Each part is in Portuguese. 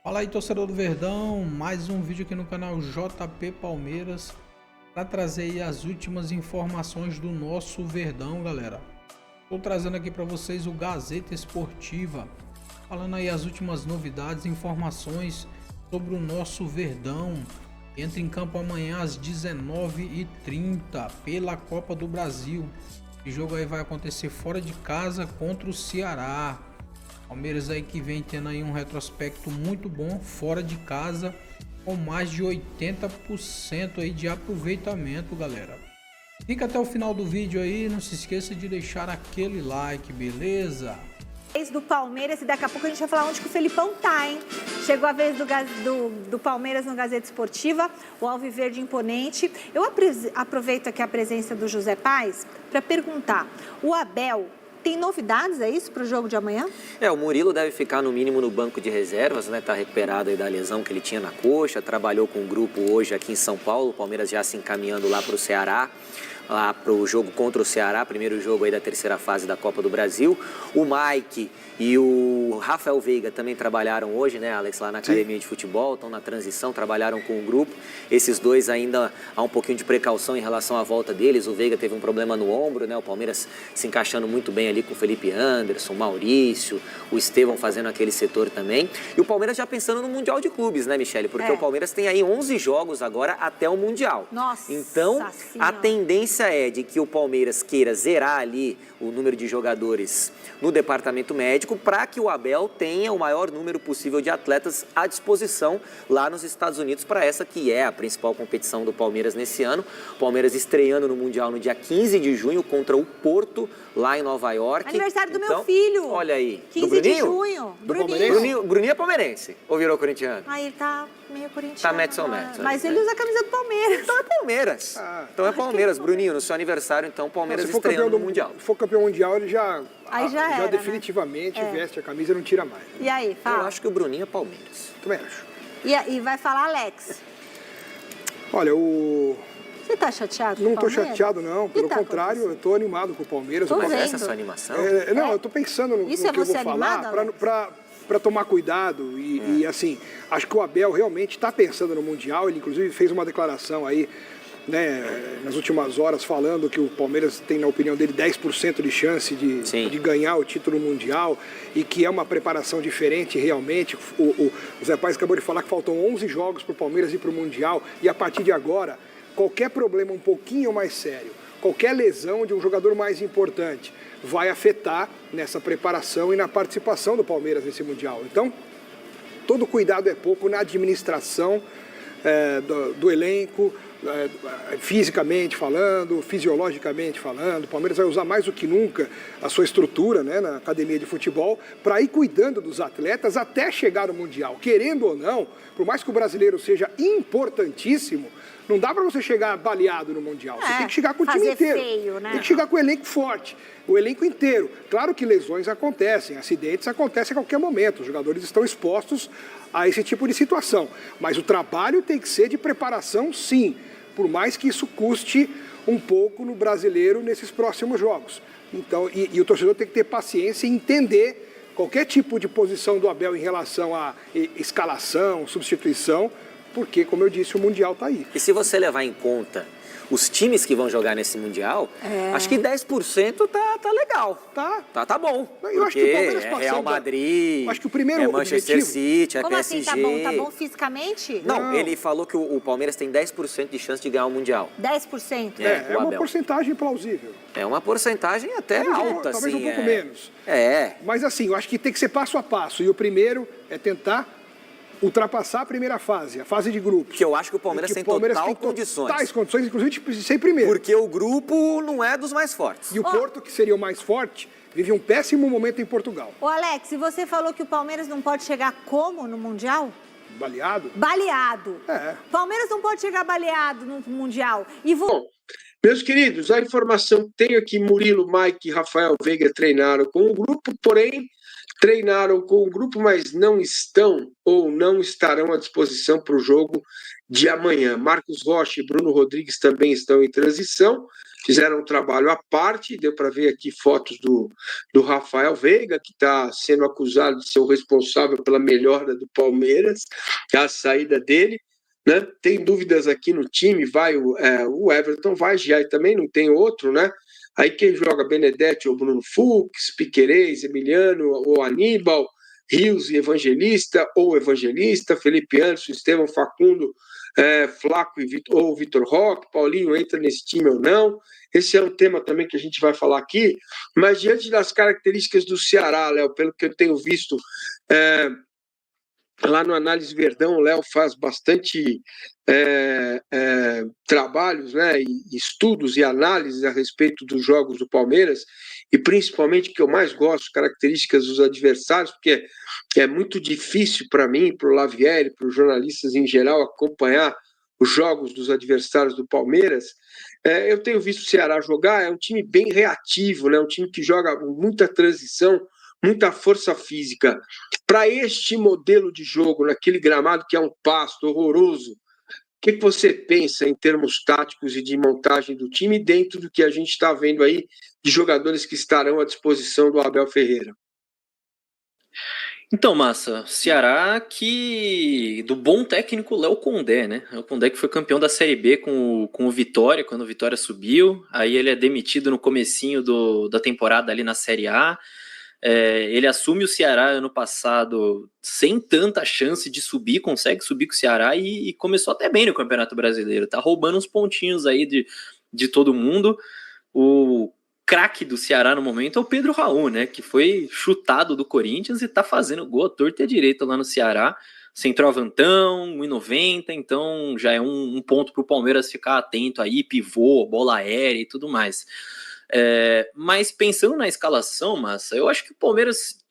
Fala aí, torcedor do Verdão, mais um vídeo aqui no canal JP Palmeiras para trazer aí as últimas informações do nosso Verdão, galera. Estou trazendo aqui para vocês o Gazeta Esportiva, falando aí as últimas novidades e informações sobre o nosso Verdão. Entra em campo amanhã às 19h30 pela Copa do Brasil. O jogo aí vai acontecer fora de casa contra o Ceará. Palmeiras aí que vem tendo aí um retrospecto muito bom fora de casa, com mais de 80% aí de aproveitamento, galera. Fica até o final do vídeo aí, não se esqueça de deixar aquele like, beleza? Do Palmeiras, e daqui a pouco a gente vai falar onde que o Felipão tá, hein? Chegou a vez do Palmeiras no Gazeta Esportiva, o Alviverde imponente. Eu aproveito aqui a presença do José Paes para perguntar, o Abel tem novidades, é isso, para o jogo de amanhã? O Murilo deve ficar no mínimo no banco de reservas, né? Tá recuperado aí da lesão que ele tinha na coxa, trabalhou com o grupo hoje aqui em São Paulo, o Palmeiras já se encaminhando lá para o Ceará, lá para o jogo contra o Ceará, primeiro jogo aí da terceira fase da Copa do Brasil. O Mike e o Rafael Veiga também trabalharam hoje, né, Alex, lá na academia de futebol, estão na transição, trabalharam com o grupo. Esses dois ainda há um pouquinho de precaução em relação à volta deles. O Veiga teve um problema no ombro, né, o Palmeiras se encaixando muito bem ali com o Felipe Anderson, Maurício, o Estevão fazendo aquele setor também. E o Palmeiras já pensando no Mundial de Clubes, né, Michele? Porque o Palmeiras tem aí 11 jogos agora até o Mundial. Nossa Então, Senhora. a tendência é de que o Palmeiras queira zerar ali o número de jogadores no departamento médico para que o Abel tenha o maior número possível de atletas à disposição lá nos Estados Unidos para essa que é a principal competição do Palmeiras nesse ano. O Palmeiras estreando no Mundial no dia 15 de junho contra o Porto, lá em Nova York. Aniversário do meu filho. Olha aí. 15 de junho. Bruninho é palmeirense ou virou corintiano? Ah, ele tá meio corintiano. Tá Madison. Mas ele usa a camisa do Palmeiras. Então é Palmeiras. Então é Palmeiras. Bruninho, no seu aniversário, então, o Palmeiras estreando no Mundial. Se for campeão mundial, ele já era, definitivamente veste a camisa e não tira mais. Né? E aí, fala. Eu acho que o Bruninho é Palmeiras. Também acho. E vai falar Alex. Olha, Você tá chateado com não o tô Palmeiras? chateado, não. Pelo contrário, eu tô animado com o Palmeiras. Tô Mas vendo. essa é a sua animação? Não, eu tô pensando no que eu vou falar para tomar cuidado. E assim, acho que o Abel realmente está pensando no Mundial. Ele, inclusive, fez uma declaração aí, né, nas últimas horas, falando que o Palmeiras tem, na opinião dele, 10% de chance de ganhar o título mundial e que é uma preparação diferente realmente. O Zé Paes acabou de falar que faltam 11 jogos para o Palmeiras ir para o Mundial e a partir de agora, qualquer problema um pouquinho mais sério, qualquer lesão de um jogador mais importante vai afetar nessa preparação e na participação do Palmeiras nesse Mundial. Então, todo cuidado é pouco na administração do elenco, fisicamente falando, fisiologicamente falando. O Palmeiras vai usar mais do que nunca a sua estrutura, né, na academia de futebol para ir cuidando dos atletas até chegar no Mundial. Querendo ou não, por mais que o brasileiro seja importantíssimo, não dá para você chegar baleado no Mundial. Você tem que chegar com o time inteiro. Feio, né? Tem que chegar com o elenco forte, o elenco inteiro. Claro que lesões acontecem, acidentes acontecem a qualquer momento. Os jogadores estão expostos a esse tipo de situação. Mas o trabalho tem que ser de preparação, sim. Por mais que isso custe um pouco no brasileiro nesses próximos jogos. Então, e o torcedor tem que ter paciência e entender qualquer tipo de posição do Abel em relação à escalação, substituição, porque, como eu disse, o Mundial está aí. E se você levar em conta os times que vão jogar nesse Mundial, acho que 10% tá legal. Tá bom. Eu acho que o Palmeiras é Real Madrid, acho que o primeiro Manchester City, Como PSG. assim tá bom? Tá bom fisicamente? Não, ele falou que o Palmeiras tem 10% de chance de ganhar o Mundial. 10%? É uma porcentagem plausível. É uma porcentagem até alta, talvez assim. Um pouco menos. Mas assim, eu acho que tem que ser passo a passo. E o primeiro é tentar ultrapassar a primeira fase, a fase de grupos. Que eu acho que o Palmeiras tem total condições. Tais condições, inclusive, de ser primeiro. Porque o grupo não é dos mais fortes. E o Porto, que seria o mais forte, vive um péssimo momento em Portugal. Ô Alex, e você falou que o Palmeiras não pode chegar como no Mundial? Baleado? Baleado. Palmeiras não pode chegar baleado no Mundial. Bom, meus queridos, a informação que tenho aqui, Murilo, Mike e Rafael Veiga treinaram com o grupo, porém treinaram com o grupo, mas não estão ou não estarão à disposição para o jogo de amanhã. Marcos Rocha e Bruno Rodrigues também estão em transição. fizeram um trabalho à parte, deu para ver aqui fotos do Rafael Veiga, que está sendo acusado de ser o responsável pela melhora do Palmeiras, a saída dele, né? Tem dúvidas aqui no time, vai o Everton, vai já também, não tem outro, né? Aí quem joga Benedetti ou Bruno Fux, Piquerez, Emiliano ou Aníbal, Rios e Evangelista, ou Evangelista, Felipe Anderson, Estevão Facundo, Flaco ou Vitor Roque, Paulinho entra nesse time ou não. Esse é um tema também que a gente vai falar aqui, mas diante das características do Ceará, Léo, pelo que eu tenho visto lá no Análise Verdão, o Léo faz bastante trabalhos, né, e estudos e análises a respeito dos jogos do Palmeiras, e principalmente que eu mais gosto, características dos adversários, porque é muito difícil para mim, para o Lavieri, para os jornalistas em geral, acompanhar os jogos dos adversários do Palmeiras. Eu tenho visto o Ceará jogar, é um time bem reativo, né, um time que joga muita transição, muita força física. Para este modelo de jogo, naquele gramado que é um pasto horroroso, o que você pensa em termos táticos e de montagem do time dentro do que a gente está vendo aí de jogadores que estarão à disposição do Abel Ferreira? Então, Massa, Ceará do bom técnico Léo Condé, né? O Condé que foi campeão da Série B com o Vitória, quando o Vitória subiu, aí ele é demitido no comecinho da temporada ali na Série A. Ele assume o Ceará ano passado sem tanta chance de subir, consegue subir com o Ceará e começou até bem no Campeonato Brasileiro, tá roubando uns pontinhos aí de todo mundo. O craque do Ceará no momento é o Pedro Raul, né, que foi chutado do Corinthians e tá fazendo gol à torta e à direita lá no Ceará, centroavantão, 1,90, então já é um ponto pro Palmeiras ficar atento aí, pivô, bola aérea e tudo mais. Mas pensando na escalação, Massa, eu acho que o Palmeiras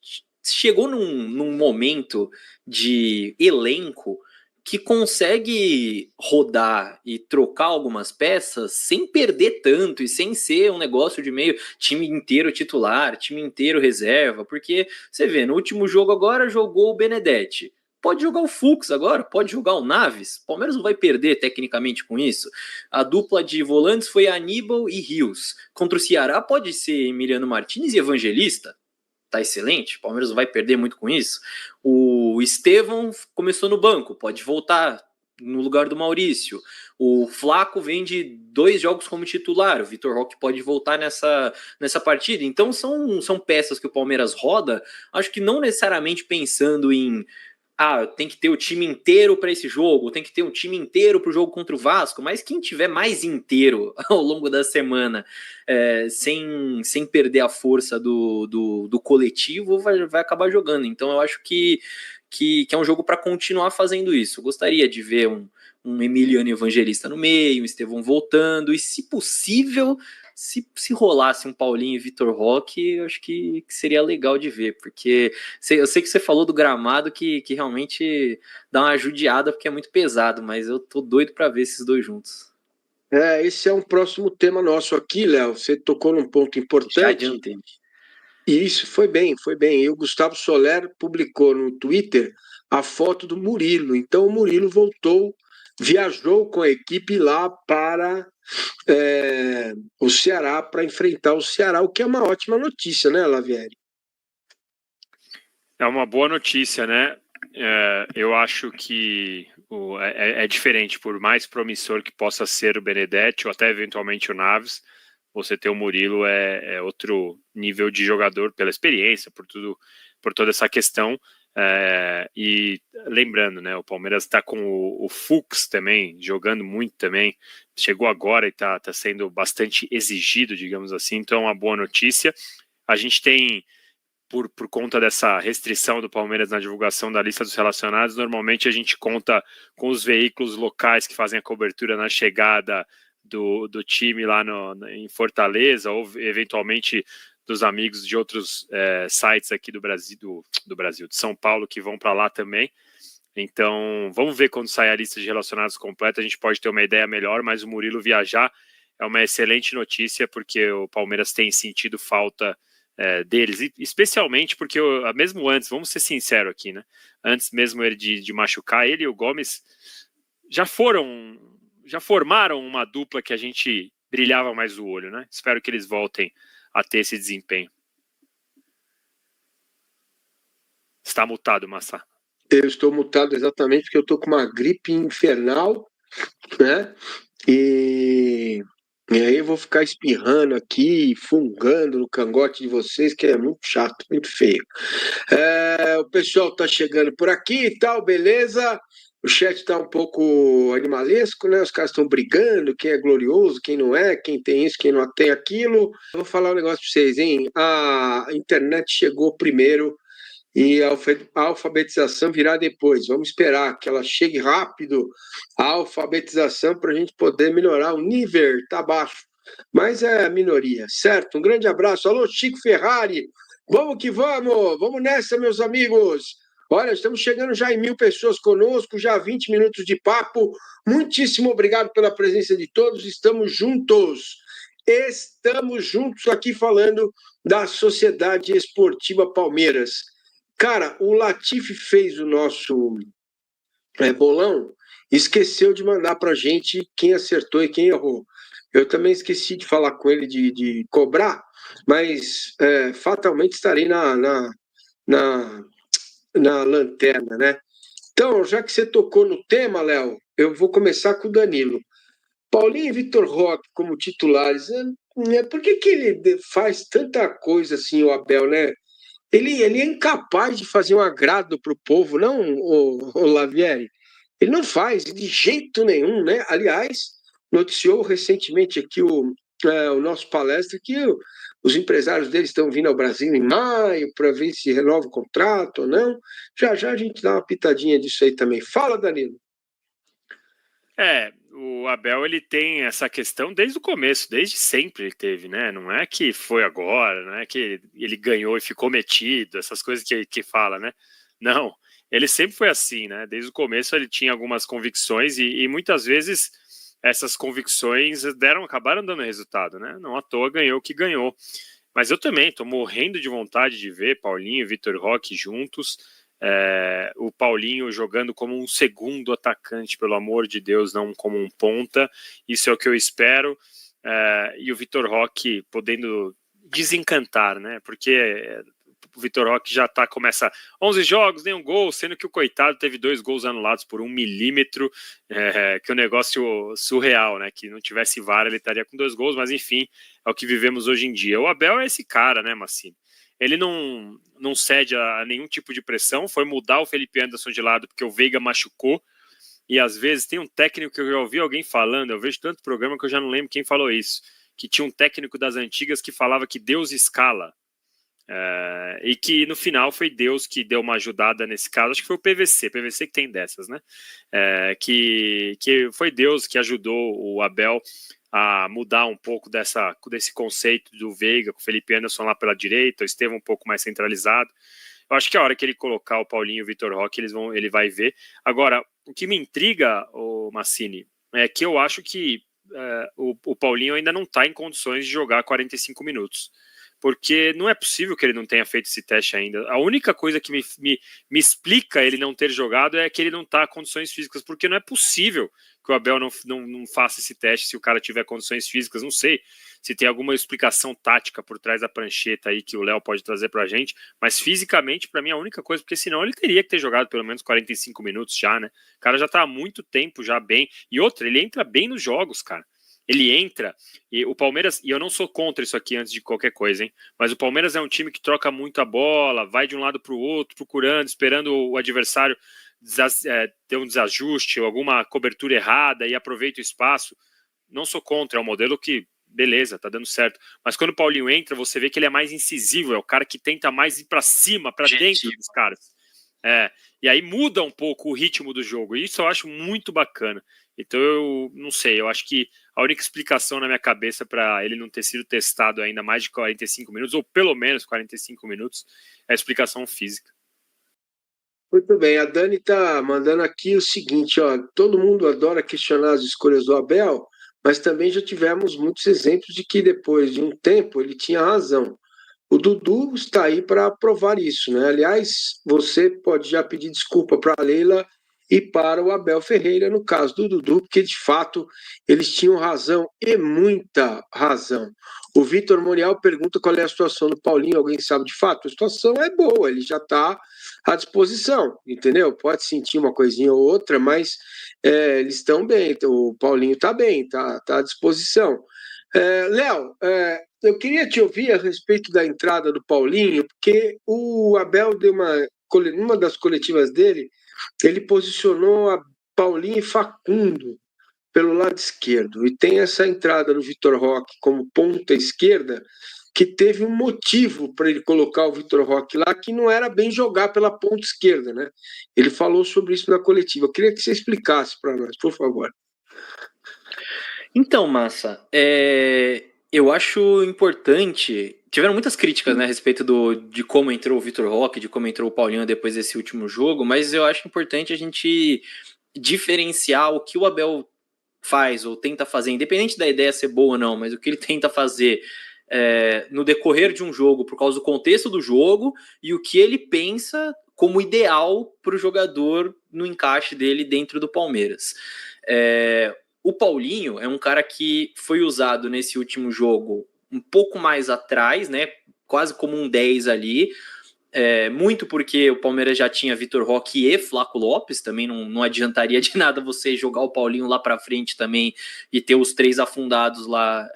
chegou num momento de elenco que consegue rodar e trocar algumas peças sem perder tanto e sem ser um negócio de meio time inteiro titular, time inteiro reserva, porque você vê, no último jogo agora jogou o Benedetti. Pode jogar o Fux agora, pode jogar o Naves. O Palmeiras não vai perder tecnicamente com isso. A dupla de volantes foi Aníbal e Rios. Contra o Ceará pode ser Emiliano Martins e Evangelista. Tá excelente, o Palmeiras não vai perder muito com isso. O Estevão começou no banco, pode voltar no lugar do Maurício. O Flaco vem de 2 jogos como titular, o Vitor Roque pode voltar nessa partida. Então são peças que o Palmeiras roda, acho que não necessariamente pensando em tem que ter o time inteiro para esse jogo, tem que ter um time inteiro para o jogo contra o Vasco, mas quem tiver mais inteiro ao longo da semana, sem perder a força do coletivo, vai acabar jogando. Então eu acho que é um jogo para continuar fazendo isso. Eu gostaria de ver um Emiliano Evangelista no meio, um Estevão voltando, e se possível, se rolasse um Paulinho e Vitor Roque, eu acho que seria legal de ver, porque eu sei que você falou do gramado que realmente dá uma judiada porque é muito pesado, mas eu tô doido para ver esses dois juntos. Esse é um próximo tema nosso aqui, Léo. Você tocou num ponto importante. Já adiantei. Isso, foi bem. E o Gustavo Soler publicou no Twitter a foto do Murilo. Então o Murilo viajou com a equipe lá para o Ceará, para enfrentar o Ceará, o que é uma ótima notícia, né, Lavieri? É uma boa notícia, né? Eu acho que é diferente, por mais promissor que possa ser o Benedetti ou até eventualmente o Naves, você ter o Murilo é outro nível de jogador pela experiência, por toda essa questão. E lembrando, né, o Palmeiras está com o Fux também, jogando muito também, chegou agora e está sendo bastante exigido, digamos assim, então é uma boa notícia. A gente tem, por conta dessa restrição do Palmeiras na divulgação da lista dos relacionados, normalmente a gente conta com os veículos locais que fazem a cobertura na chegada do time lá em Fortaleza, ou eventualmente dos amigos de outros sites aqui do Brasil, de São Paulo, que vão para lá também. Então, vamos ver quando sair a lista de relacionados completa, a gente pode ter uma ideia melhor, mas o Murilo viajar é uma excelente notícia, porque o Palmeiras tem sentido falta deles, e especialmente porque, mesmo antes, vamos ser sinceros aqui, né? Antes mesmo ele de machucar, ele e o Gomes já formaram uma dupla que a gente brilhava mais o olho, né? Espero que eles voltem a ter esse desempenho. Está mutado, Massa. Eu estou mutado exatamente porque eu estou com uma gripe infernal, né? E aí eu vou ficar espirrando aqui, fungando no cangote de vocês, que é muito chato, muito feio. O pessoal está chegando por aqui e tal, beleza? O chat está um pouco animalesco, né? Os caras estão brigando, quem é glorioso, quem não é, quem tem isso, quem não tem aquilo. Eu vou falar um negócio para vocês, hein? A internet chegou primeiro e a alfabetização virá depois. Vamos esperar que ela chegue rápido, a alfabetização, para a gente poder melhorar. O nível está baixo, mas é a minoria, certo? Um grande abraço. Alô, Chico Ferrari. Vamos que vamos. Vamos nessa, meus amigos. Olha, estamos chegando já em 1.000 pessoas conosco, já 20 minutos de papo. Muitíssimo obrigado pela presença de todos. Estamos juntos aqui falando da Sociedade Esportiva Palmeiras. Cara, o Latifi fez o nosso bolão, esqueceu de mandar para a gente quem acertou e quem errou. Eu também esqueci de falar com ele de cobrar, mas fatalmente estarei na lanterna, né? Então, já que você tocou no tema, Léo, eu vou começar com o Danilo. Paulinho e Vitor Roque como titulares, por que ele faz tanta coisa assim, o Abel, né? Ele é incapaz de fazer um agrado para o povo, não, o Lavieri? Ele não faz de jeito nenhum, né? Aliás, noticiou recentemente aqui o nosso palestra que os empresários dele estão vindo ao Brasil em maio para ver se renova o contrato ou não. Já a gente dá uma pitadinha disso aí também. Fala, Danilo. O Abel, ele tem essa questão desde o começo, desde sempre ele teve, né? Não é que foi agora, não é que ele ganhou e ficou metido, essas coisas que fala, né? Não, ele sempre foi assim, né? Desde o começo ele tinha algumas convicções e muitas vezes essas convicções acabaram dando resultado, né? Não à toa ganhou o que ganhou. Mas eu também estou morrendo de vontade de ver Paulinho e Vitor Roque juntos. O Paulinho jogando como um segundo atacante, pelo amor de Deus, não como um ponta. Isso é o que eu espero. E o Vitor Roque podendo desencantar, né? Porque o Vitor Roque já começa 11 jogos, nenhum gol, sendo que o coitado teve 2 gols anulados por 1 milímetro, que é um negócio surreal, né? Que não tivesse VAR ele estaria com 2 gols, mas enfim, é o que vivemos hoje em dia. O Abel é esse cara, né, Massini? Ele não cede a nenhum tipo de pressão, foi mudar o Felipe Anderson de lado porque o Veiga machucou, e às vezes tem um técnico que eu já ouvi alguém falando, eu vejo tanto programa que eu já não lembro quem falou isso, que tinha um técnico das antigas que falava que Deus escala, e que no final foi Deus que deu uma ajudada nesse caso, acho que foi o PVC que tem dessas, né? Que foi Deus que ajudou o Abel a mudar um pouco desse conceito do Veiga, com o Felipe Anderson lá pela direita, o Estevão um pouco mais centralizado. Eu acho que a hora que ele colocar o Paulinho e o Vitor Roque, ele vai ver. Agora, o que me intriga, o Massini, é que eu acho que o Paulinho ainda não está em condições de jogar 45 minutos. Porque não é possível que ele não tenha feito esse teste ainda. A única coisa que me explica ele não ter jogado é que ele não está em condições físicas, porque não é possível que o Abel não faça esse teste se o cara tiver condições físicas. Não sei se tem alguma explicação tática por trás da prancheta aí que o Léo pode trazer pra gente, mas fisicamente, pra mim, é a única coisa, porque senão ele teria que ter jogado pelo menos 45 minutos já, né? O cara já tá há muito tempo já bem. E outra, ele entra bem nos jogos, cara. Ele entra, e o Palmeiras, e eu não sou contra isso aqui antes de qualquer coisa, hein? Mas o Palmeiras é um time que troca muito a bola, vai de um lado para o outro, procurando, esperando o adversário ter um desajuste ou alguma cobertura errada e aproveita o espaço. Não sou contra, é um modelo que, beleza, tá dando certo. Mas quando o Paulinho entra, você vê que ele é mais incisivo, é o cara que tenta mais ir para cima, para dentro dos caras. E aí muda um pouco o ritmo do jogo, e isso eu acho muito bacana. Então eu não sei, eu acho que a única explicação na minha cabeça para ele não ter sido testado ainda mais de 45 minutos, ou pelo menos 45 minutos, é a explicação física. Muito bem, a Dani está mandando aqui o seguinte, ó, todo mundo adora questionar as escolhas do Abel, mas também já tivemos muitos exemplos de que depois de um tempo ele tinha razão. O Dudu está aí para provar isso, né? Aliás, você pode já pedir desculpa para a Leila e para o Abel Ferreira, no caso do Dudu, porque de fato eles tinham razão e muita razão. O Vitor Morial pergunta qual é a situação do Paulinho, alguém sabe de fato? A situação é boa, ele já está à disposição, entendeu? Pode sentir uma coisinha ou outra, mas eles estão bem, o Paulinho está bem, está à disposição. Léo, eu queria te ouvir a respeito da entrada do Paulinho, porque o Abel deu numa das coletivas dele, ele posicionou a Paulinho e Facundo pelo lado esquerdo, e tem essa entrada do Vitor Roque como ponta esquerda, que teve um motivo para ele colocar o Vitor Roque lá, que não era bem jogar pela ponta esquerda, né? Ele falou sobre isso na coletiva. Eu queria que você explicasse para nós, por favor. Então, Massa, eu acho importante. Tiveram muitas críticas, né, a respeito de como entrou o Vitor Roque, de como entrou o Paulinho depois desse último jogo, mas eu acho importante a gente diferenciar o que o Abel faz ou tenta fazer, independente da ideia ser boa ou não, mas o que ele tenta fazer no decorrer de um jogo, por causa do contexto do jogo, e o que ele pensa como ideal para o jogador no encaixe dele dentro do Palmeiras. O Paulinho é um cara que foi usado nesse último jogo um pouco mais atrás, né? Quase como um 10 ali. Muito porque o Palmeiras já tinha Vitor Roque e Flaco Lopes, também não adiantaria de nada você jogar o Paulinho lá para frente também e ter os três afundados lá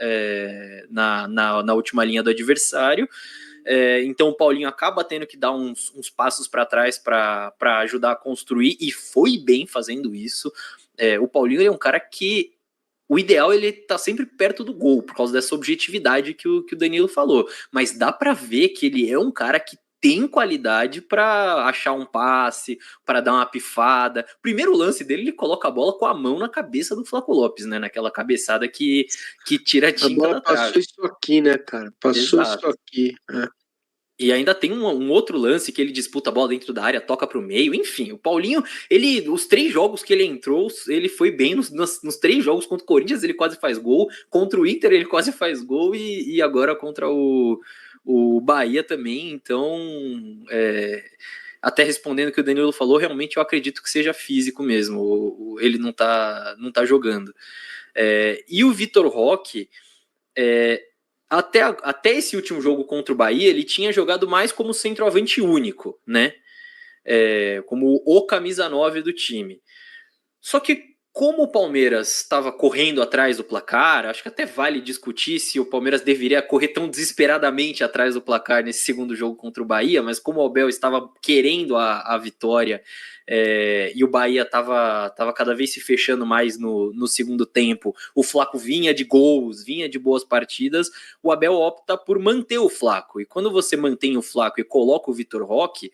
na última linha do adversário. Então o Paulinho acaba tendo que dar uns passos para trás para ajudar a construir, e foi bem fazendo isso. O Paulinho é um cara que o ideal ele tá sempre perto do gol, por causa dessa objetividade que o Danilo falou, mas dá para ver que ele é um cara que tem qualidade para achar um passe, para dar uma pifada. Primeiro lance dele, ele coloca a bola com a mão na cabeça do Flaco Lopes, né? Naquela cabeçada que tira a tinta da trave. Passou isso aqui, né, cara? Passou Exato. Isso aqui. E ainda tem um outro lance que ele disputa a bola dentro da área, toca para o meio. Enfim, o Paulinho, os 3 jogos que ele entrou, ele foi bem nos 3 jogos. Contra o Corinthians ele quase faz gol, contra o Inter ele quase faz gol, e agora contra o Bahia também. Então, até respondendo o que o Danilo falou, realmente eu acredito que seja físico mesmo, ele não tá jogando. E o Vitor Roque, até esse último jogo contra o Bahia, ele tinha jogado mais como centroavante único, né? Como o camisa 9 do time. Só que como o Palmeiras estava correndo atrás do placar, acho que até vale discutir se o Palmeiras deveria correr tão desesperadamente atrás do placar nesse segundo jogo contra o Bahia, mas como o Abel estava querendo a vitória, e o Bahia estava cada vez se fechando mais no segundo tempo, o Flaco vinha de gols, vinha de boas partidas, o Abel opta por manter o Flaco. E quando você mantém o Flaco e coloca o Vitor Roque,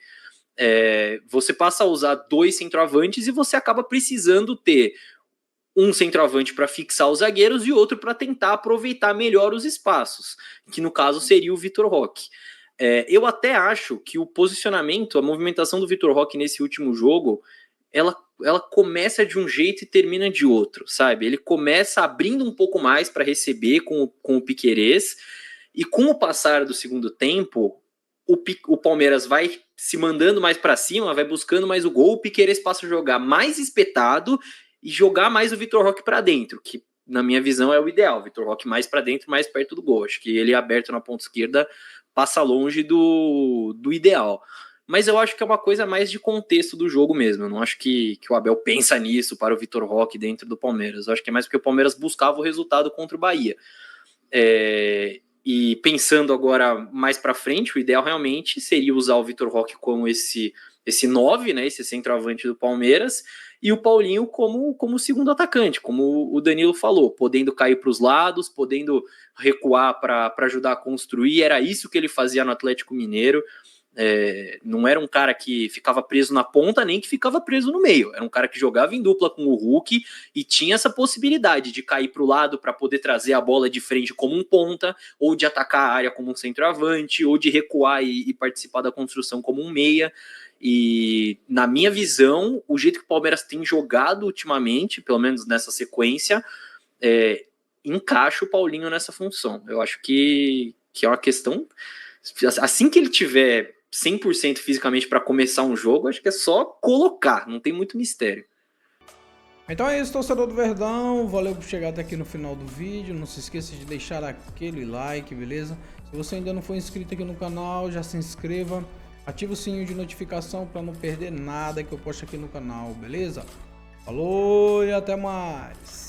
você passa a usar 2 centroavantes e você acaba precisando ter um centroavante para fixar os zagueiros e outro para tentar aproveitar melhor os espaços, que no caso seria o Vitor Roque. Eu até acho que o posicionamento, a movimentação do Vitor Roque nesse último jogo, ela começa de um jeito e termina de outro, sabe? Ele começa abrindo um pouco mais para receber com o Piquerez, e com o passar do segundo tempo, o Palmeiras vai se mandando mais para cima, vai buscando mais o gol, o Piquerez passa a jogar mais espetado e jogar mais o Vitor Roque para dentro, que na minha visão é o ideal, o Vitor Roque mais para dentro, mais perto do gol. Acho que ele aberto na ponta esquerda passa longe do ideal. Mas eu acho que é uma coisa mais de contexto do jogo mesmo. Eu não acho que o Abel pensa nisso para o Vitor Roque dentro do Palmeiras. Eu acho que é mais porque o Palmeiras buscava o resultado contra o Bahia. E pensando agora mais para frente, o ideal realmente seria usar o Vitor Roque como esse 9, né, esse centroavante do Palmeiras, e o Paulinho como segundo atacante, como o Danilo falou, podendo cair para os lados, podendo recuar para ajudar a construir. Era isso que ele fazia no Atlético Mineiro. Não era um cara que ficava preso na ponta, nem que ficava preso no meio. Era um cara que jogava em dupla com o Hulk e tinha essa possibilidade de cair para o lado para poder trazer a bola de frente como um ponta, ou de atacar a área como um centroavante, ou de recuar e participar da construção como um meia. E na minha visão, o jeito que o Palmeiras tem jogado ultimamente, pelo menos nessa sequência, encaixa o Paulinho nessa função. Eu acho que é uma questão... Assim que ele tiver 100% fisicamente para começar um jogo, acho que é só colocar, não tem muito mistério. Então é isso, torcedor do Verdão, valeu por chegar até aqui no final do vídeo, não se esqueça de deixar aquele like, beleza? Se você ainda não for inscrito aqui no canal, já se inscreva, ativa o sininho de notificação para não perder nada que eu posto aqui no canal, beleza? Falou e até mais!